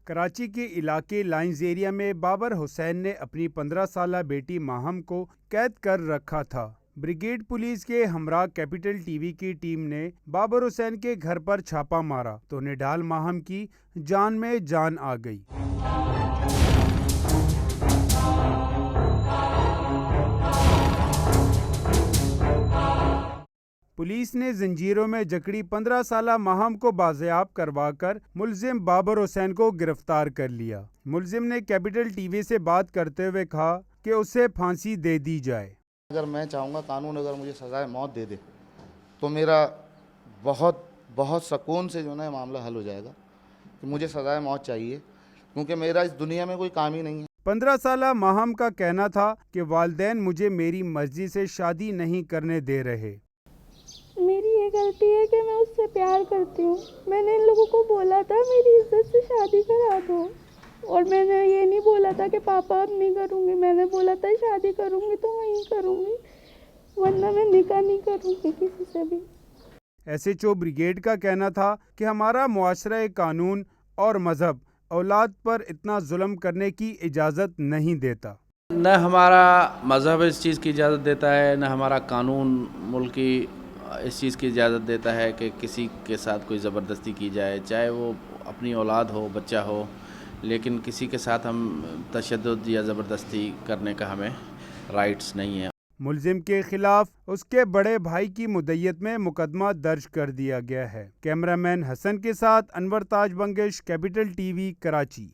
کراچی کے علاقے lines area میں بابر حسین نے اپنی 15 سالہ بیٹی ماہم کو قید کر رکھا تھا۔ بریگیڈ پولیس کے ہمراہ کیپٹل ٹی وی کی ٹیم نے بابر حسین کے گھر پر چھاپا مارا تو نڈھال ماہم کی جان میں جان آ گئی۔ پولیس نے زنجیروں میں جکڑی 15 سالہ ماہم کو بازیاب کروا کر ملزم بابر حسین کو گرفتار کر لیا۔ ملزم نے کیپٹل ٹی وی سے بات کرتے ہوئے کہا کہ اسے پھانسی دے دی جائے۔ اگر میں چاہوں گا قانون اگر مجھے سزائے موت دے دے تو میرا بہت سکون سے جو ہے معاملہ حل ہو جائے گا کہ مجھے سزائے موت چاہیے، کیونکہ میرا اس دنیا میں کوئی کام ہی نہیں ہے۔ 15 سالہ ماہم کا کہنا تھا کہ والدین مجھے میری مرضی سے شادی نہیں کرنے دے رہے۔ میری یہ غلطی ہے کہ میں اس سے پیار کرتی ہوں۔ میں نے ان لوگوں کو بولا تھا میری عزت سے شادی کرا دو، اور میں نے یہ نہیں بولا تھا کہ پاپا اب نہیں کروں گی، میں نے بولا تھا شادی کروں گی تو وہیں کروں گی، ورنہ میں نکاح نہیں کروں گی کسی سے بھی۔ ایس ایچ او بریگیڈ کا کہنا تھا کہ ہمارا معاشرہ قانون اور مذہب اولاد پر اتنا ظلم کرنے کی اجازت نہیں دیتا۔ نہ ہمارا مذہب اس چیز کی اجازت دیتا ہے، نہ ہمارا قانون ملکی اس چیز کی اجازت دیتا ہے کہ کسی کے ساتھ کوئی زبردستی کی جائے، چاہے وہ اپنی اولاد ہو، بچہ ہو، لیکن کسی کے ساتھ ہم تشدد یا زبردستی کرنے کا ہمیں رائٹس نہیں ہے۔ ملزم کے خلاف اس کے بڑے بھائی کی مدعیت میں مقدمہ درج کر دیا گیا ہے۔ کیمرہ مین حسن کے ساتھ Anwar Taj Bangash, capital T V, Karachi.